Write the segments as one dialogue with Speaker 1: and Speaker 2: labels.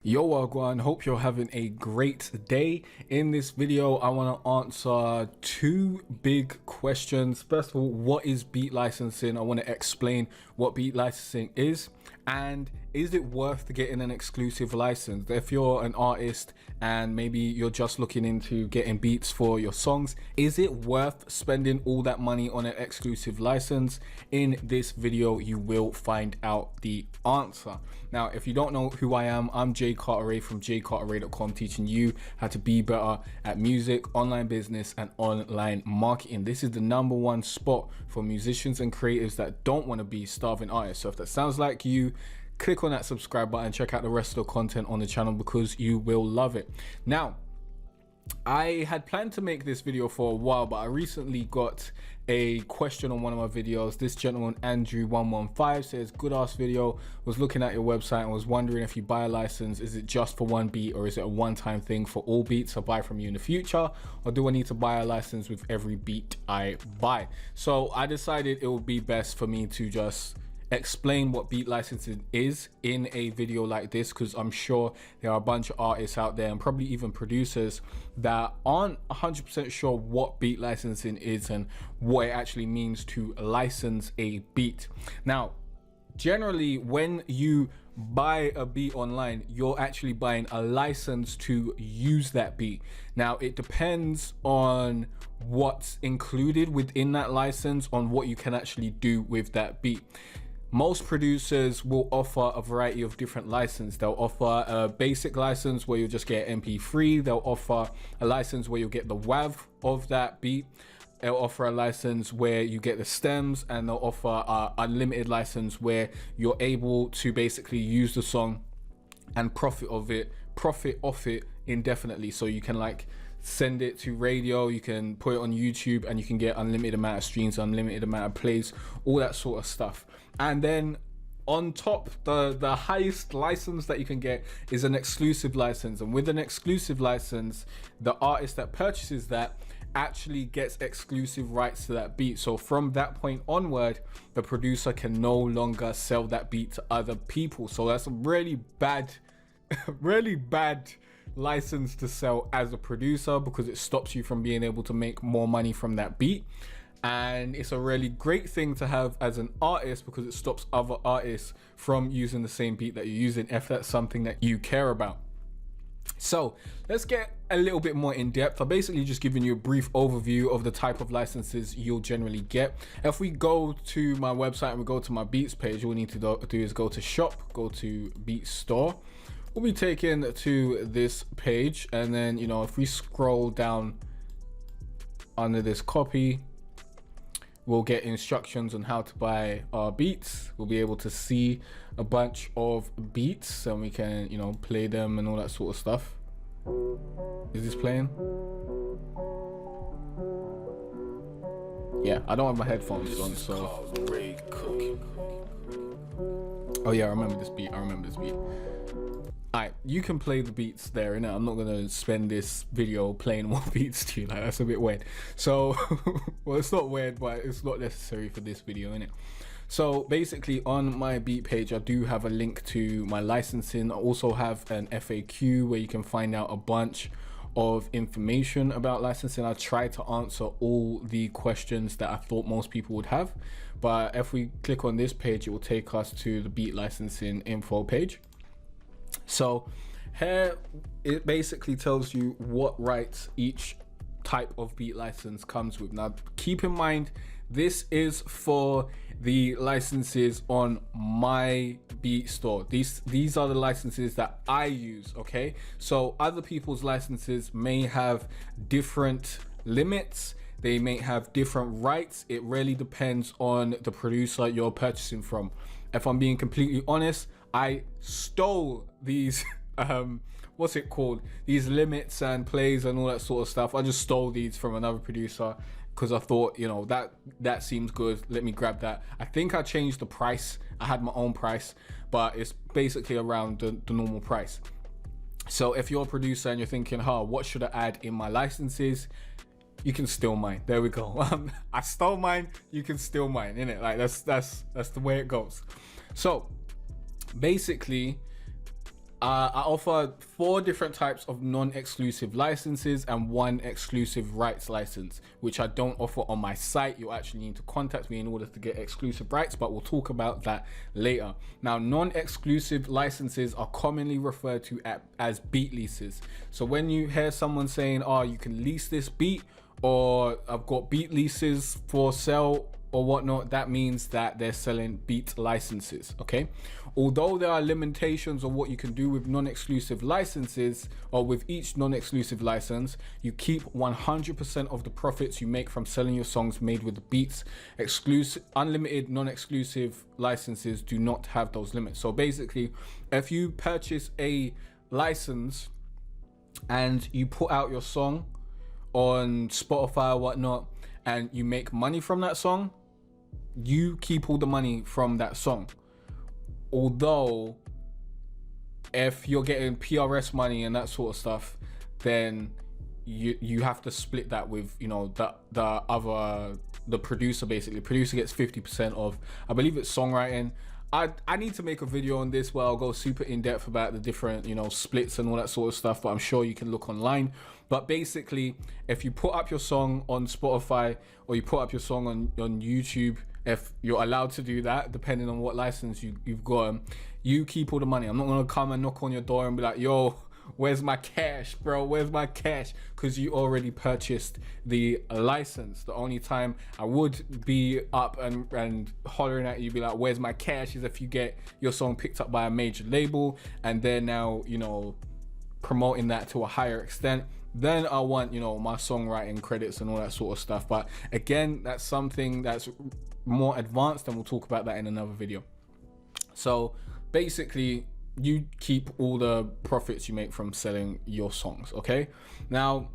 Speaker 1: Yo Wagwan, hope you're having a great day. In this video I want to answer two big questions. First of all, what is beat licensing? I want to explain what beat licensing is, and is it worth getting an exclusive license? If you're an artist and maybe you're just looking into getting beats for your songs, is it worth spending all that money on an exclusive license? In this video you will find out the answer. Now, if you don't know who I am, I'm Jay Carteret from jcarteret.com, teaching you how to be better at music, online business, and online marketing. This is the #1 spot for musicians and creatives that don't want to be starving artists. So if that sounds like you, click on that subscribe button, check out the rest of the content on the channel because you will love it. Now, I had planned to make this video for a while, but I recently got a question on one of my videos. This gentleman, Andrew115, says, good ass video, was looking at your website and was wondering if you buy a license, is it just for one beat or is it a one-time thing for all beats I buy from you in the future, or do I need to buy a license with every beat I buy? So I decided it would be best for me to just explain what beat licensing is in a video like this, because I'm sure there are a bunch of artists out there and probably even producers that aren't 100% sure what beat licensing is and what it actually means to license a beat. Now, generally when you buy a beat online, you're actually buying a license to use that beat. Now, it depends on what's included within that license, on what you can actually do with that beat. Most producers will offer a variety of different licenses. They'll offer a basic license where you'll just get MP3. They'll offer a license where you'll get the WAV of that beat. They'll offer a license where you get the stems, and they'll offer an unlimited license where you're able to basically use the song and profit off it indefinitely. So you can like send it to radio, you can put it on YouTube, and you can get unlimited amount of streams, unlimited amount of plays, all that sort of stuff. And then on top, the highest license that you can get is an exclusive license. And with an exclusive license, the artist that purchases that actually gets exclusive rights to that beat. So from that point onward, the producer can no longer sell that beat to other people. So that's a really bad really bad license to sell as a producer, because it stops you from being able to make more money from that beat. And it's a really great thing to have as an artist, because it stops other artists from using the same beat that you're using, if that's something that you care about. So let's get a little bit more in depth. I've basically just given you a brief overview of the type of licenses you'll generally get. If we go to my website and we go to my beats page, all we need to do is go to shop, go to beat store. We'll be taken to this page, and then, you know, if we scroll down under this copy, we'll get instructions on how to buy our beats. We'll be able to see a bunch of beats and we can, you know, play them and all that sort of stuff. Is this playing? Yeah, I don't have my headphones on, so. Oh yeah, I remember this beat. Alright, you can play the beats there, innit? I'm not gonna spend this video playing more beats to you, like that's a bit weird. So, well, it's not weird, but it's not necessary for this video, innit? So basically on my beat page, I do have a link to my licensing. I also have an FAQ where you can find out a bunch of information about licensing. I try to answer all the questions that I thought most people would have, but if we click on this page, it will take us to the beat licensing info page. So here it basically tells you what rights each type of beat license comes with. Now keep in mind, this is for the licenses on my beat store. These are the licenses that I use, okay? So other people's licenses may have different limits, they may have different rights. It really depends on the producer you're purchasing from. If I'm being completely honest, I stole these what's it called, these limits and plays and all that sort of stuff. I just stole these from another producer because I thought, you know, that seems good, let me grab that. I think I changed the price. I had my own price, but it's basically around the normal price. So if you're a producer and you're thinking, what should I add in my licenses, you can steal mine. There we go. I stole mine, you can steal mine, innit? Like that's the way it goes. So basically I offer 4 different types of non-exclusive licenses and 1 exclusive rights license, which I don't offer on my site. You actually need to contact me in order to get exclusive rights, but we'll talk about that later. Now, non-exclusive licenses are commonly referred to as beat leases. So when you hear someone saying, oh, you can lease this beat, or I've got beat leases for sale or whatnot, that means that they're selling beat licenses. Okay, although there are limitations on what you can do with non-exclusive licenses, or with each non-exclusive license, you keep 100% of the profits you make from selling your songs made with the beats. Exclusive unlimited non-exclusive licenses do not have those limits. So basically, if you purchase a license and you put out your song on Spotify or whatnot, and you make money from that song, you keep all the money from that song. Although if you're getting PRS money and that sort of stuff, then you have to split that with, you know, the producer. Basically, producer gets 50% of, I believe it's songwriting. I need to make a video on this where I'll go super in depth about the different, you know, splits and all that sort of stuff, but I'm sure you can look online. But basically, if you put up your song on Spotify or you put up your song on YouTube, if you're allowed to do that, depending on what license you've got, you keep all the money. I'm not gonna come and knock on your door and be like, yo, where's my cash, bro? Where's my cash? Because you already purchased the license. The only time I would be up and hollering at you, be like, where's my cash, is if you get your song picked up by a major label and they're now, you know, promoting that to a higher extent. Then I want, you know, my songwriting credits and all that sort of stuff. But again, that's something that's more advanced, and we'll talk about that in another video. So basically, you keep all the profits you make from selling your songs. Okay, now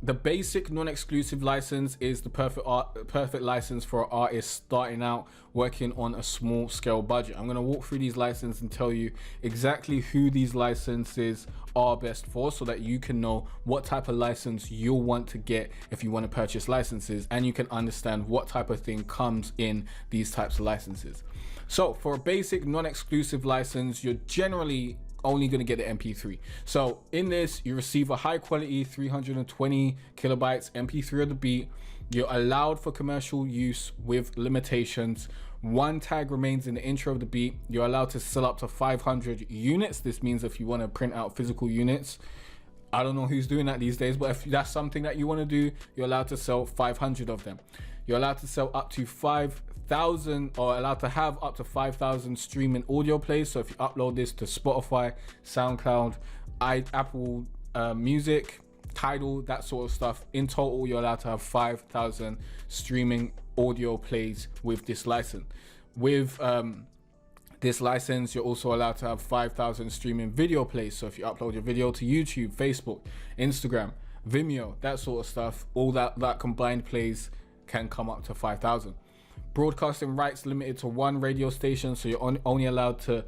Speaker 1: the basic non-exclusive license is the perfect license for artists starting out working on a small scale budget. I'm going to walk through these licenses and tell you exactly who these licenses are best for, so that you can know what type of license you'll want to get if you want to purchase licenses, and you can understand what type of thing comes in these types of licenses. So for a basic non-exclusive license, you're generally only going to get the MP3. So in this, you receive a high quality 320 kilobytes MP3 of the beat. You're allowed for commercial use with limitations. 1 tag remains in the intro of the beat. You're allowed to sell up to 500 units. This means if you want to print out physical units, I don't know who's doing that these days, but if that's something that you want to do, you're allowed to sell 500 of them. You're allowed to sell up to 5,000, or allowed to have up to 5,000 streaming audio plays. So if you upload this to Spotify, SoundCloud, Apple Music, Tidal, that sort of stuff, in total you're allowed to have 5,000 streaming audio plays with this license. With this license, you're also allowed to have 5,000 streaming video plays. So if you upload your video to YouTube, Facebook, Instagram, Vimeo, that sort of stuff, all that combined plays can come up to 5,000. Broadcasting rights limited to 1 radio station, so you're only allowed to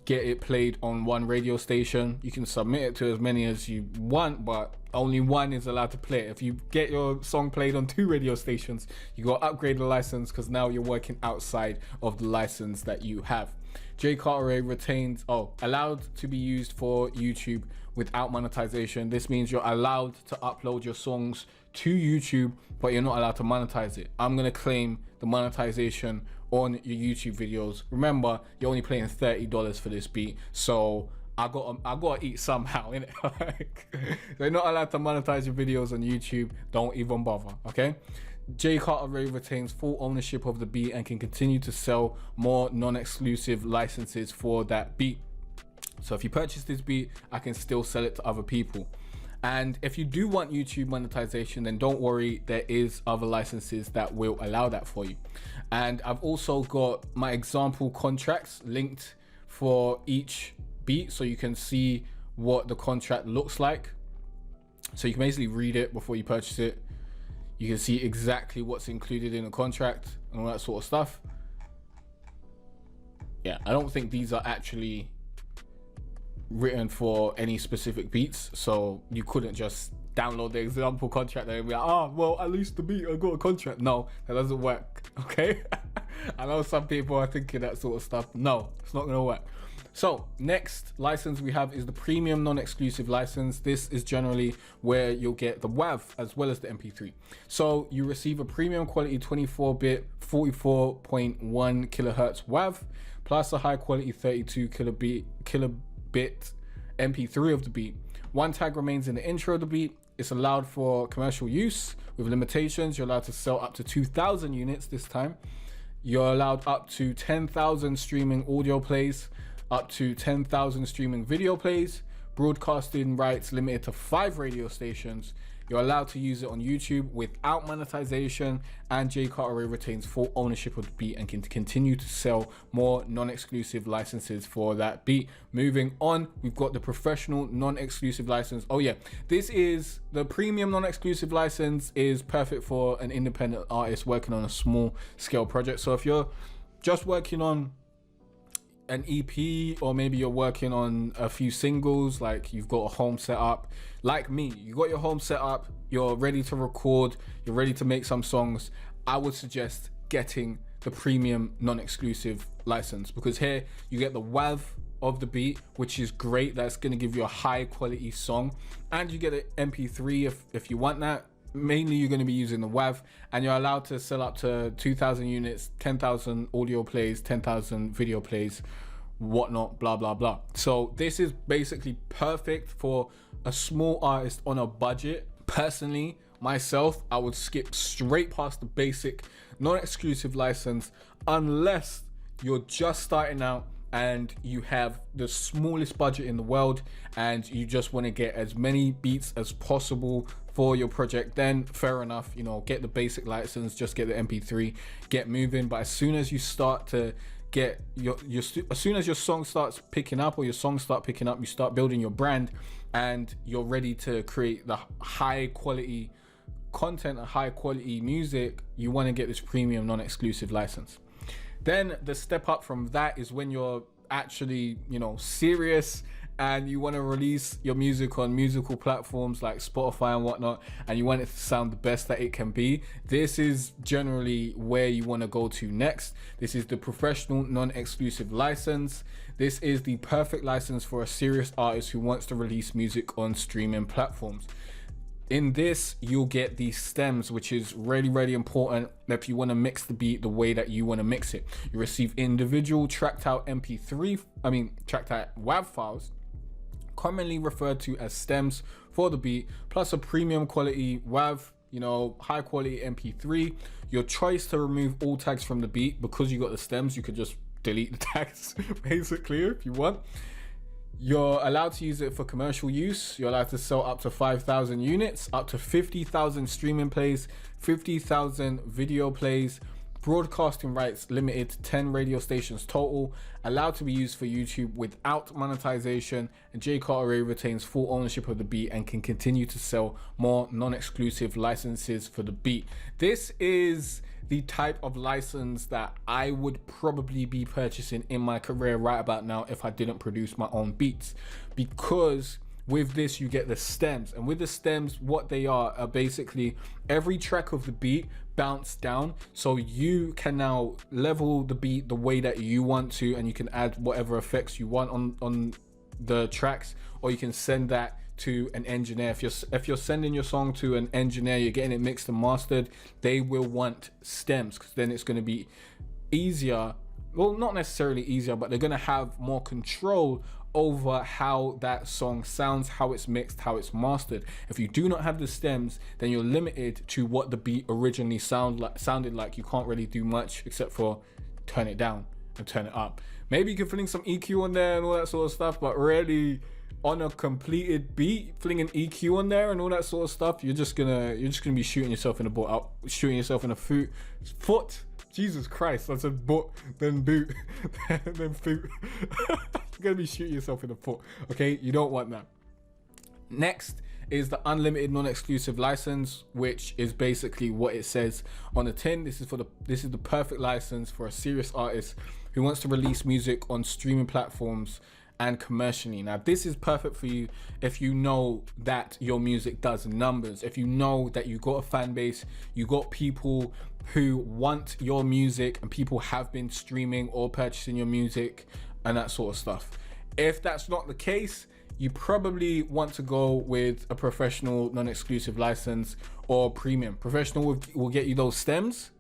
Speaker 1: get it played on 1 radio station. You can submit it to as many as you want, but only 1 is allowed to play it. If you get your song played on 2 radio stations, you got to upgrade the license, because now you're working outside of the license that you have. J Carter retains allowed to be used for YouTube without monetization. This means you're allowed to upload your songs to YouTube, but you're not allowed to monetize it. I'm gonna claim the monetization on your YouTube videos. Remember, you're only paying $30 for this beat, so I gotta eat somehow, innit? They're not allowed to monetize your videos on YouTube. Don't even bother, okay? J Carter Ray retains full ownership of the beat and can continue to sell more non-exclusive licenses for that beat. So if you purchase this beat, I can still sell it to other people. And if you do want YouTube monetization, then don't worry, there is other licenses that will allow that for you. And I've also got my example contracts linked for each beat, so you can see what the contract looks like. So you can basically read it before you purchase it. You can see exactly what's included in the contract and all that sort of stuff. Yeah, I don't think these are actually written for any specific beats, so you couldn't just download the example contract and be like, oh, well, at least the beat, I got a contract. No, that doesn't work, okay? I know some people are thinking that sort of stuff. No, it's not gonna work. So next license we have is the premium non-exclusive license. This is generally where you'll get the WAV as well as the MP3. So you receive a premium quality 24-bit 44.1 kilohertz WAV plus a high quality 32 kilobit MP3 of the beat. One tag remains in the intro of the beat. It's allowed for commercial use with limitations. You're allowed to sell up to 2,000 units this time. You're allowed up to 10,000 streaming audio plays, up to 10,000 streaming video plays, broadcasting rights limited to 5 radio stations. You're allowed to use it on YouTube without monetization, and J Cartere retains full ownership of the beat and can continue to sell more non-exclusive licenses for that beat. Moving on, we've got the professional non-exclusive license. Oh yeah, this is the premium non-exclusive license, is perfect for an independent artist working on a small scale project. So if you're just working on an EP, or maybe you're working on a few singles, like you've got a home set up, like me, you got your home set up, you're ready to record, you're ready to make some songs, I would suggest getting the premium non-exclusive license, because here you get the WAV of the beat, which is great. That's going to give you a high quality song, and you get an MP3 if you want that. Mainly you're going to be using the WAV, and you're allowed to sell up to 2,000 units, 10,000 audio plays, 10,000 video plays, whatnot, blah blah blah. So this is basically perfect for a small artist on a budget. Personally, myself, I would skip straight past the basic non-exclusive license unless you're just starting out and you have the smallest budget in the world and you just want to get as many beats as possible for your project. Then fair enough, you know, get the basic license, just get the MP3, get moving. But as soon as you start to get as soon as your song starts picking up, or your songs start picking up, you start building your brand and you're ready to create the high quality content and high quality music, you want to get this premium non-exclusive license. Then the step up from that is when you're actually, you know, serious and you want to release your music on musical platforms like Spotify and whatnot, and you want it to sound the best that it can be. This is generally where you want to go to next. This is the professional non-exclusive license. This is the perfect license for a serious artist who wants to release music on streaming platforms. In this, you'll get the stems, which is really important if you want to mix the beat the way that you want to mix it. You receive individual tracked out tracked out WAV files, commonly referred to as stems, for the beat, plus a premium quality WAV, you know, high quality MP3. Your choice to remove all tags from the beat. Because you got the stems, you could just delete the tags basically if you want. You're allowed to use it for commercial use. You're allowed to sell up to 5,000 units, up to 50,000 streaming plays, 50,000 video plays, broadcasting rights limited to 10 radio stations total, allowed to be used for YouTube without monetization, and J Cartere retains full ownership of the beat and can continue to sell more non-exclusive licenses for the beat. This is the type of license that I would probably be purchasing in my career right about now if I didn't produce my own beats, because with this you get the stems, and with the stems, what they are basically every track of the beat bounced down, so you can now level the beat the way that you want to, and you can add whatever effects you want on the tracks, or you can send that to an engineer. If you're sending your song to an engineer, you're getting it mixed and mastered, they will want stems, because then it's going to be easier. Well, not necessarily easier, but they're going to have more control over how that song sounds, how it's mixed, how it's mastered. If you do not have the stems, then you're limited to what the beat originally sounded like. You can't really do much except for turn it down and turn it up. Maybe you can fling some EQ on there and all that sort of stuff, but really on a completed beat, flinging EQ on there and all that sort of stuff, you're just gonna be shooting yourself in the butt, shooting yourself in the foot. Jesus Christ, that's a butt, then boot, then foot. You're gonna be shooting yourself in the foot. Okay, you don't want that. Next is the unlimited non-exclusive license, which is basically what it says on the tin. This is the perfect license for a serious artist who wants to release music on streaming platforms and commercially. Now this is perfect for you if you know that your music does numbers, if you know that you got a fan base, you got people who want your music, and people have been streaming or purchasing your music and that sort of stuff. If that's not the case, you probably want to go with a professional non-exclusive license or premium. Professional will get you those stems,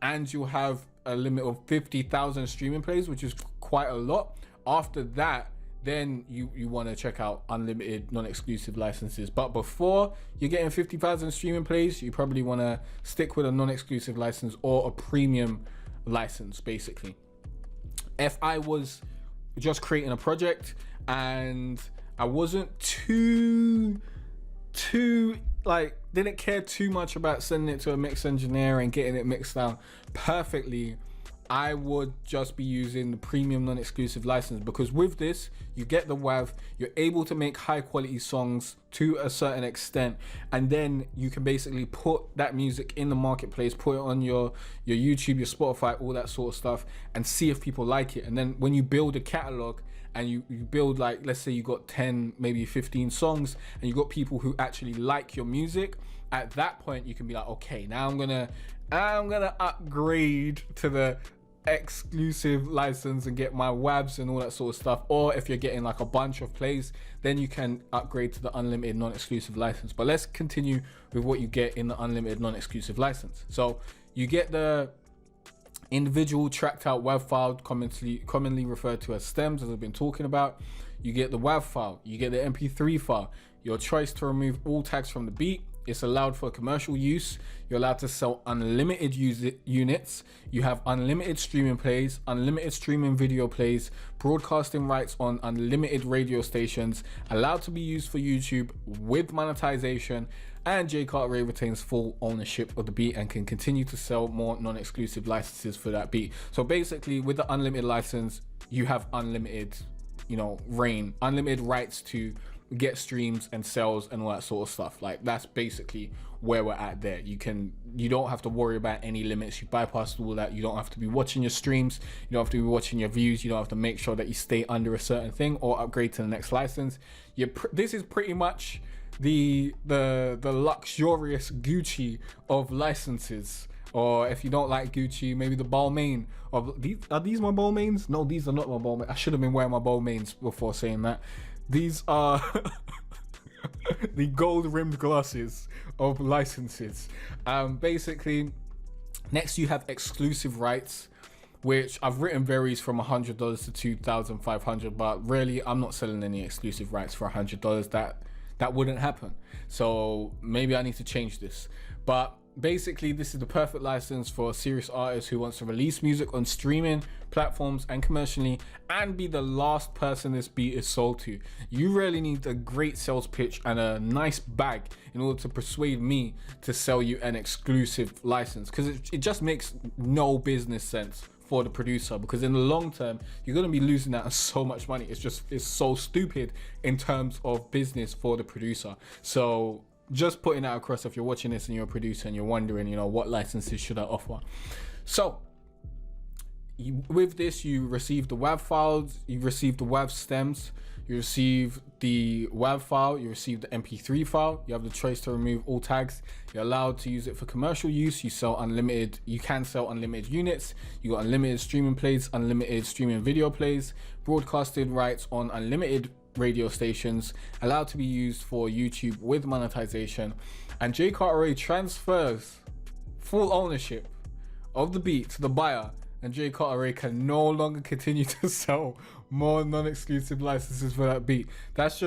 Speaker 1: and you'll have a limit of 50,000 streaming plays, which is quite a lot. After that, then you want to check out unlimited non-exclusive licenses. But before you're getting 50,000 streaming plays, you probably want to stick with a non-exclusive license or a premium license, basically. If I was just creating a project and I wasn't too like, didn't care too much about sending it to a mix engineer and getting it mixed down perfectly, I would just be using the premium non-exclusive license, because with this you get the WAV, you're able to make high quality songs to a certain extent, and then you can basically put that music in the marketplace, put it on your YouTube, your Spotify, all that sort of stuff, and see if people like it. And then when you build a catalog and you build, like, let's say you got 10, maybe 15 songs, and you got people who actually like your music, at that point you can be like, okay, now I'm gonna upgrade to the exclusive license and get my WAVs and all that sort of stuff. Or if you're getting like a bunch of plays, then you can upgrade to the unlimited non-exclusive license. But let's continue with what you get in the unlimited non-exclusive license. So you get the individual tracked out WAV file, commonly referred to as stems, as I've been talking about. You get the WAV file, you get the MP3 file, your choice to remove all tags from the beat. It's allowed for commercial use. You're allowed to sell unlimited units. You have unlimited streaming plays, unlimited streaming video plays, broadcasting rights on unlimited radio stations, allowed to be used for YouTube with monetization, and J Cartere retains full ownership of the beat and can continue to sell more non-exclusive licenses for that beat. So basically, with the unlimited license, you have unlimited, reign, unlimited rights to get streams and sales and all that sort of stuff. Like, that's basically where we're at there. You don't have to worry about any limits. You bypass all that. You don't have to be watching your streams, you don't have to be watching your views, you don't have to make sure that you stay under a certain thing or upgrade to the next license. This is pretty much the luxurious Gucci of licenses. Or if you don't like Gucci, maybe the Balmain. Are these my Balmains? No, these are not my Balmains. I should have been wearing my Balmains before saying that. These are the gold rimmed glasses of licenses. Basically, next you have exclusive rights, which I've written varies from $100 to $2,500, but really I'm not selling any exclusive rights for $100. That wouldn't happen. So maybe I need to change this. But basically, this is the perfect license for a serious artist who wants to release music on streaming platforms and commercially, and be the last person this beat is sold to. You really need a great sales pitch and a nice bag in order to persuade me to sell you an exclusive license, because it just makes no business sense for the producer, because in the long term you're going to be losing out on so much money. It's so stupid in terms of business for the producer. So just putting that across, if you're watching this and you're a producer and you're wondering, what licenses should I offer. So with this, you receive the WAV files, you receive the WAV stems, you receive the WAV file, you receive the MP3 file, you have the choice to remove all tags, you're allowed to use it for commercial use, you can sell unlimited units, you got unlimited streaming plays, unlimited streaming video plays, broadcasted rights on unlimited radio stations, allowed to be used for YouTube with monetization, and J Cartere transfers full ownership of the beat to the buyer, and J Cartere can no longer continue to sell more non-exclusive licenses for that beat. That's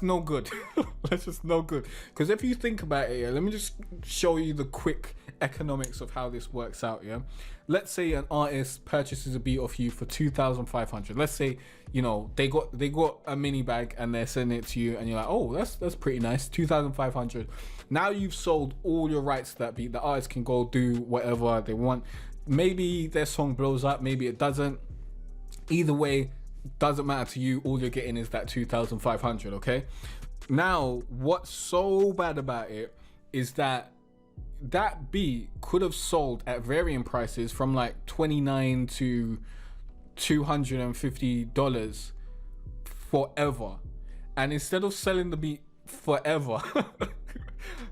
Speaker 1: no good. That's just no good. Because if you think about it, let me just show you the quick economics of how this works out. Let's say an artist purchases a beat off you for $2,500. Let's say they got a mini bag and they're sending it to you, and you're like, oh, that's pretty nice, $2,500. Now you've sold all your rights to that beat. The artist can go do whatever they want. Maybe their song blows up, maybe it doesn't. Either way, doesn't matter to you. All you're getting is that $2,500. Okay. Now, what's so bad about it is that beat could have sold at varying prices from like $29 to $250 forever. And instead of selling the beat forever,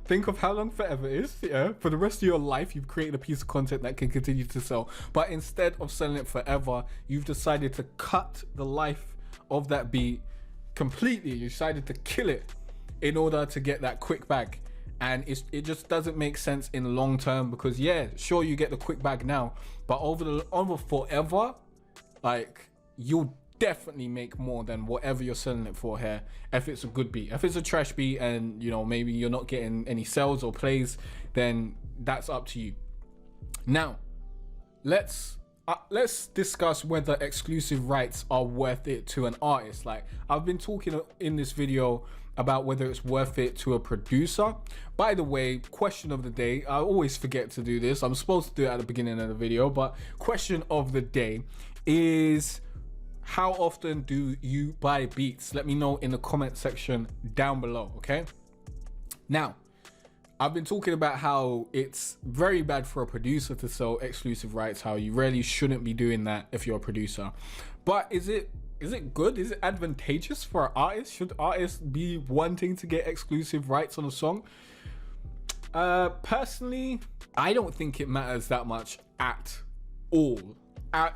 Speaker 1: think of how long forever is. For the rest of your life, you've created a piece of content that can continue to sell. But instead of selling it forever, you've decided to cut the life of that beat completely. You decided to kill it in order to get that quick bag. And it just doesn't make sense in long term, because yeah, sure, you get the quick bag now, but over forever, like, you'll definitely make more than whatever you're selling it for here if it's a good beat. If it's a trash beat and, you know, maybe you're not getting any sales or plays, then that's up to you. Now let's discuss whether exclusive rights are worth it to an artist. Like, I've been talking in this video about whether it's worth it to a producer. By the way, question of the day, I always forget to do this, I'm supposed to do it at the beginning of the video, but question of the day is, how often do you buy beats? Let me know in the comment section down below. Okay, now I've been talking about how it's very bad for a producer to sell exclusive rights, how you really shouldn't be doing that if you're a producer. But is it good? Is it advantageous for an artist? Should artists be wanting to get exclusive rights on a song? Personally, I don't think it matters that much at all. I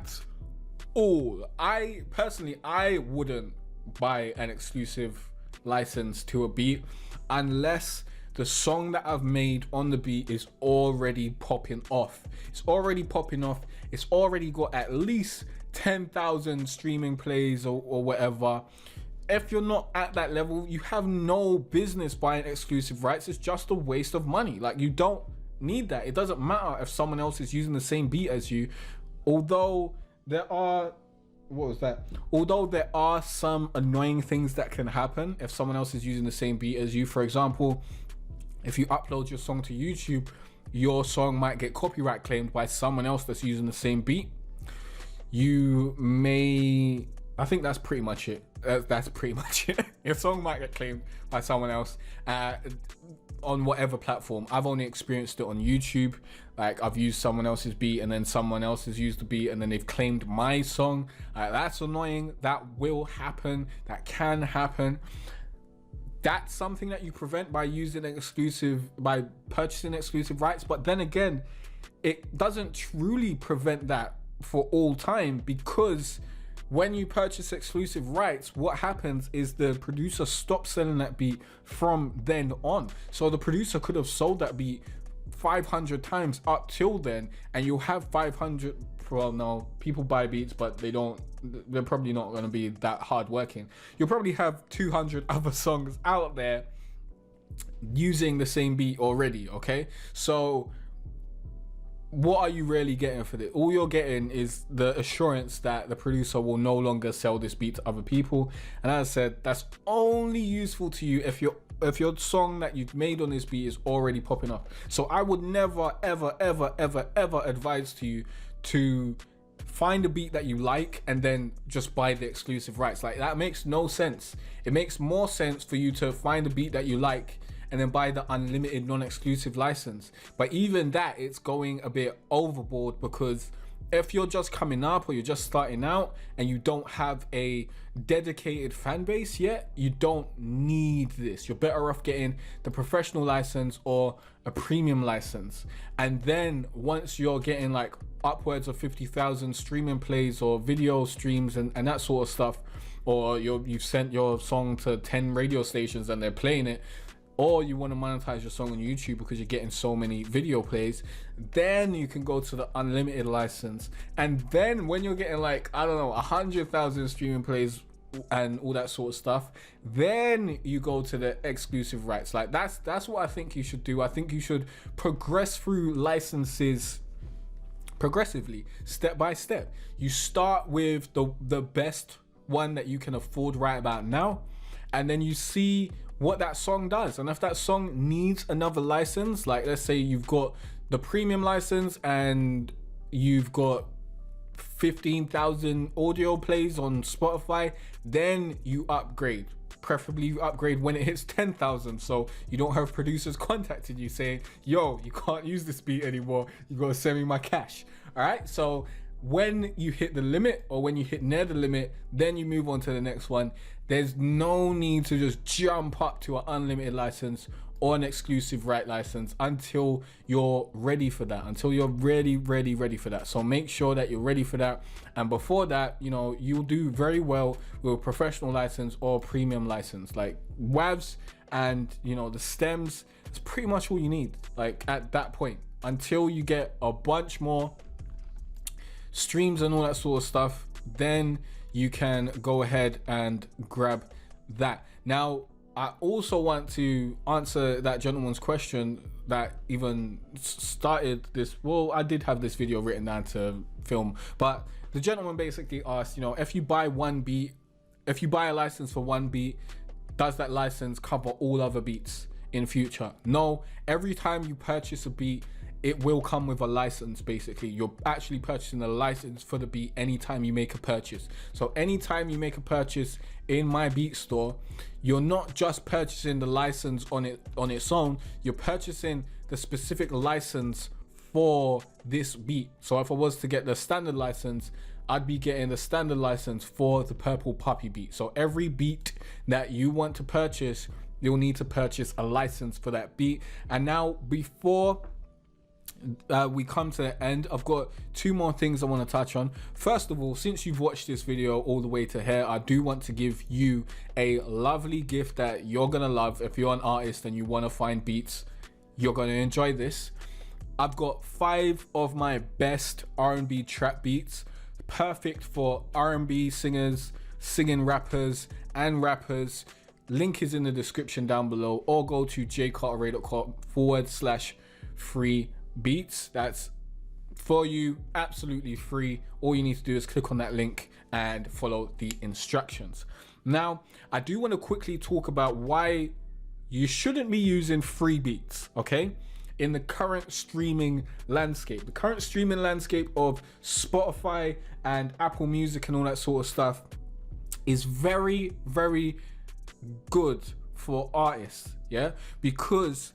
Speaker 1: wouldn't buy an exclusive license to a beat unless the song that I've made on the beat is already popping off. It's already popping off. It's already got at least 10,000 streaming plays or whatever. If you're not at that level, you have no business buying exclusive rights. It's just a waste of money. Like, you don't need that. It doesn't matter if someone else is using the same beat as you. Although there are some annoying things that can happen if someone else is using the same beat as you. For example, if you upload your song to YouTube, your song might get copyright claimed by someone else that's using the same beat. I think that's pretty much it. That's pretty much it. Your song might get claimed by someone else on whatever platform. I've only experienced it on YouTube. Like, I've used someone else's beat and then someone else has used the beat and then they've claimed my song. That's annoying. That will happen. That can happen. That's something that you prevent by by purchasing exclusive rights. But then again, it doesn't truly prevent that for all time, because when you purchase exclusive rights, what happens is the producer stops selling that beat from then on. So the producer could have sold that beat 500 times up till then, and you'll have 500. Well, no, people buy beats, but they're probably not going to be that hard working. You'll probably have 200 other songs out there using the same beat already. Okay, so what are you really getting for this? All you're getting is the assurance that the producer will no longer sell this beat to other people. And as I said, that's only useful to you if your song that you've made on this beat is already popping up. So I would never, ever, ever, ever, ever advise to you to find a beat that you like and then just buy the exclusive rights. Like, that makes no sense. It makes more sense for you to find a beat that you like and then buy the unlimited non-exclusive license. But even that, it's going a bit overboard, because if you're just coming up or you're just starting out and you don't have a dedicated fan base yet, you don't need this. You're better off getting the professional license or a premium license. And then once you're getting like upwards of 50,000 streaming plays or video streams and that sort of stuff, or you've sent your song to 10 radio stations and they're playing it, or you want to monetize your song on YouTube because you're getting so many video plays, then you can go to the unlimited license. And then when you're getting like, I don't know, 100,000 streaming plays and all that sort of stuff, then you go to the exclusive rights. Like, that's what I think you should do. I think you should progress through licenses progressively, step by step. You start with the best one that you can afford right about now, and then you see what that song does. And if that song needs another license, like let's say you've got the premium license and you've got 15,000 audio plays on Spotify, then you upgrade. Preferably you upgrade when it hits 10,000, so you don't have producers contacting you saying, yo, you can't use this beat anymore, you gotta send me my cash. All right, so when you hit the limit, or when you hit near the limit, then you move on to the next one. There's no need to just jump up to an unlimited license or an exclusive right license until you're ready for that, until you're ready for that. So make sure that you're ready for that. And before that, you know, you'll do very well with a professional license or premium license. Like WAVs and, you know, the stems, it's pretty much all you need, like at that point, until you get a bunch more streams and all that sort of stuff. Then you can go ahead and grab that. Now, I also want to answer that gentleman's question that even started this. Well, I did have this video written down to film, but the gentleman basically asked, you know, if you buy one beat, if you buy a license for one beat, does that license cover all other beats in future? No, every time you purchase a beat, it will come with a license. Basically, you're actually purchasing a license for the beat anytime you make a purchase. So anytime you make a purchase in my beat store, you're not just purchasing the license on its own, you're purchasing the specific license for this beat. So if I was to get the standard license, I'd be getting the standard license for the Purple Puppy beat. So every beat that you want to purchase, you'll need to purchase a license for that beat. And now, before we come to the end, I've got two more things I want to touch on. First of all, since you've watched this video all the way to here, I do want to give you a lovely gift that you're gonna love. If you're an artist and you want to find beats, you're gonna enjoy this. I've got 5 of my best R&B trap beats, perfect for R&B singers, singing rappers and rappers. Link is in the description down below, or go to jcarteray.com/free beats. That's for you, absolutely free. All you need to do is click on that link and follow the instructions. Now, I do want to quickly talk about why you shouldn't be using free beats, okay? In the current streaming landscape, of Spotify and Apple Music and all that sort of stuff is very, very good for artists, yeah? Because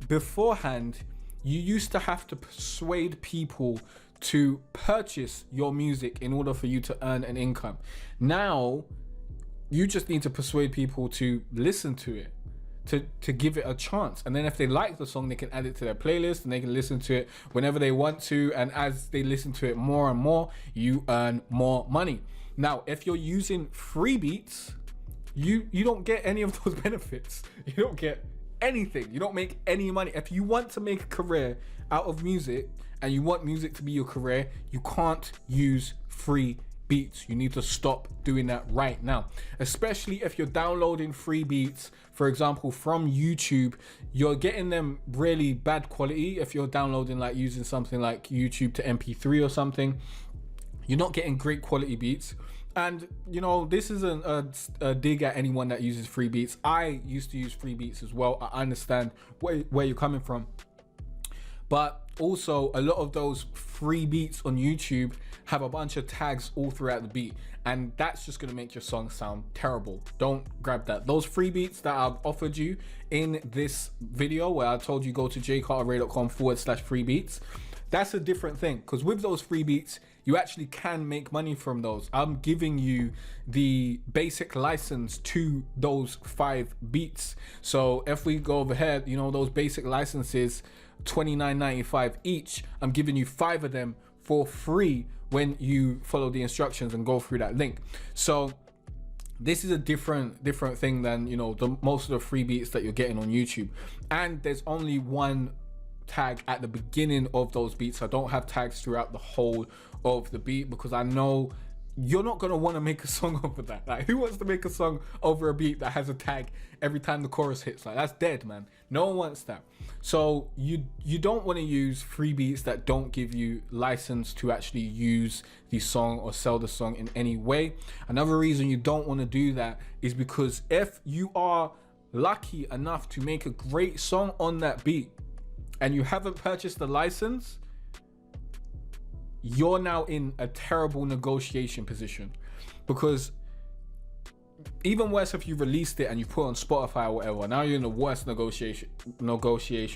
Speaker 1: beforehand, you used to have to persuade people to purchase your music in order for you to earn an income. Now, you just need to persuade people to listen to it, to give it a chance. And then if they like the song, they can add it to their playlist and they can listen to it whenever they want to. And as they listen to it more and more, you earn more money. Now, if you're using free beats, you don't get any of those benefits. You don't get anything. You don't make any money. If you want to make a career out of music and you want music to be your career, you can't use free beats. You need to stop doing that right now. Especially if you're downloading free beats, for example, from YouTube, you're getting them really bad quality. If you're downloading, like using something like YouTube to MP3 or something, you're not getting great quality beats. And, you know, this isn't a dig at anyone that uses free beats. I used to use free beats as well. I understand where you're coming from. But also, a lot of those free beats on YouTube have a bunch of tags all throughout the beat. And that's just going to make your song sound terrible. Don't grab that. Those free beats that I've offered you in this video, where I told you go to jcarteray.com/free beats, that's a different thing. Because with those free beats, you actually can make money from those. I'm giving you the basic license to those 5 beats. So if we go over here, you know, those basic licenses, $29.95 each. I'm giving you 5 of them for free when you follow the instructions and go through that link. So this is a different thing than, you know, most of the free beats that you're getting on YouTube. And there's only one tag at the beginning of those beats. I don't have tags throughout the whole of the beat, because I know you're not going to want to make a song over that. Like, who wants to make a song over a beat that has a tag every time the chorus hits? Like, that's dead, man. No one wants that. So you don't want to use free beats that don't give you license to actually use the song or sell the song in any way. Another reason you don't want to do that is because if you are lucky enough to make a great song on that beat and you haven't purchased the license, you're now in a terrible negotiation position. Because even worse, if you released it and you put it on Spotify or whatever, now you're in the worst negotiation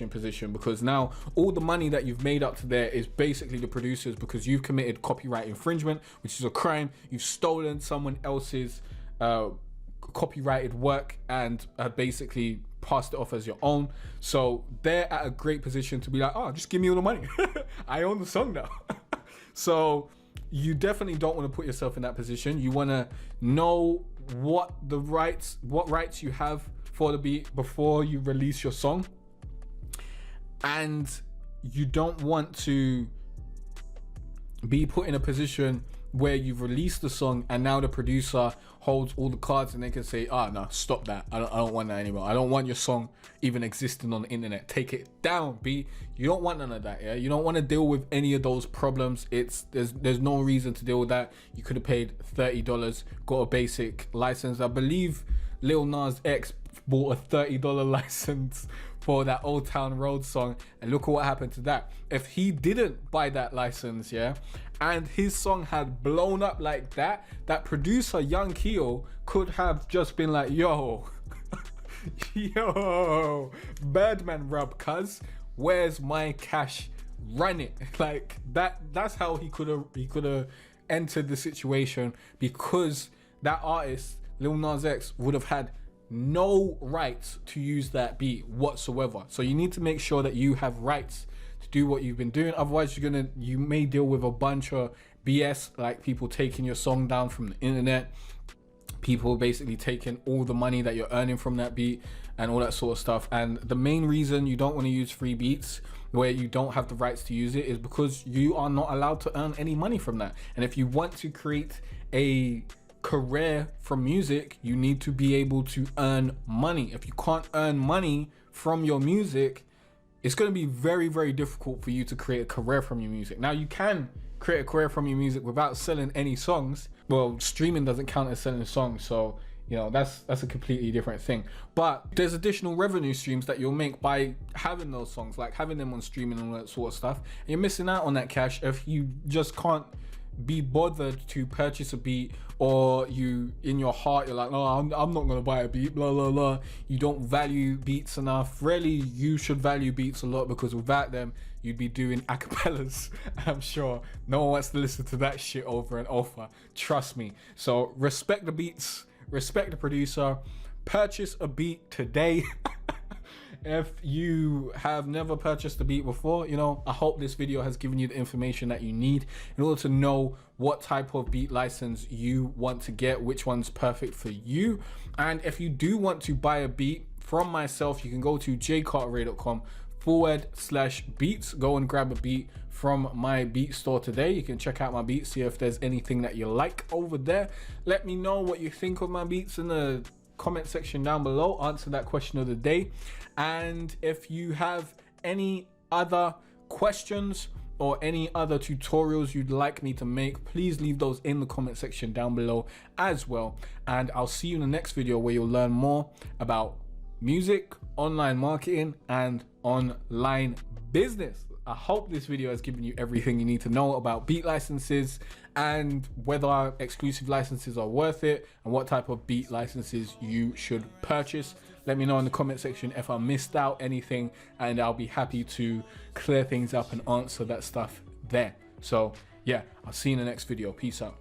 Speaker 1: position, because now all the money that you've made up to there is basically the producers, because you've committed copyright infringement, which is a crime. You've stolen someone else's copyrighted work and basically passed it off as your own. So they're at a great position to be like, oh, just give me all the money. I own the song now. So you definitely don't want to put yourself in that position. You want to know what rights you have for the beat before you release your song. And you don't want to be put in a position where you've released the song and now the producer holds all the cards and they can say, no, stop that. I don't want that anymore. I don't want your song even existing on the internet. Take it down, B. You don't want none of that, yeah? You don't want to deal with any of those problems. There's no reason to deal with that. You could have paid $30, got a basic license. I believe Lil Nas X bought a $30 license for that Old Town Road song, and look at what happened to that. If he didn't buy that license, yeah, and his song had blown up like that, that producer Young Keo could have just been like, yo, Birdman rub, cuz where's my cash? Run it. Like that's how he could have entered the situation, because that artist Lil Nas X would have had no rights to use that beat whatsoever. So you need to make sure that you have rights to do what you've been doing. Otherwise you may deal with a bunch of BS, like people taking your song down from the internet, people basically taking all the money that you're earning from that beat and all that sort of stuff. And the main reason you don't want to use free beats where you don't have the rights to use it is because you are not allowed to earn any money from that. And if you want to create a career from music, you need to be able to earn money. If you can't earn money from your music, it's going to be very, very difficult for you to create a career from your music. Now, you can create a career from your music without selling any songs. Well, streaming doesn't count as selling songs, so you know that's a completely different thing. But there's additional revenue streams that you'll make by having those songs, like having them on streaming and all that sort of stuff. And you're missing out on that cash if you just can't be bothered to purchase a beat, or you in your heart you're like, no, I'm not gonna buy a beat, blah blah blah. You don't value beats enough. Really, you should value beats a lot, because without them you'd be doing acapellas. I'm sure no one wants to listen to that shit over and over, trust me. So respect the beats, respect the producer, purchase a beat today. If you have never purchased a beat before, you know, I hope this video has given you the information that you need in order to know what type of beat license you want to get, which one's perfect for you. And if you do want to buy a beat from myself, you can go to jcarteray.com/beats. Go and grab a beat from my beat store today. You can check out my beats, see if there's anything that you like over there. Let me know what you think of my beats in the comment section down below. Answer that question of the day. And if you have any other questions or any other tutorials you'd like me to make, please leave those in the comment section down below as well. And I'll see you in the next video where you'll learn more about music, online marketing, and online business. I hope this video has given you everything you need to know about beat licenses and whether exclusive licenses are worth it and what type of beat licenses you should purchase. Let me know in the comment section if I missed out anything, and I'll be happy to clear things up and answer that stuff there. So yeah, I'll see you in the next video. Peace out.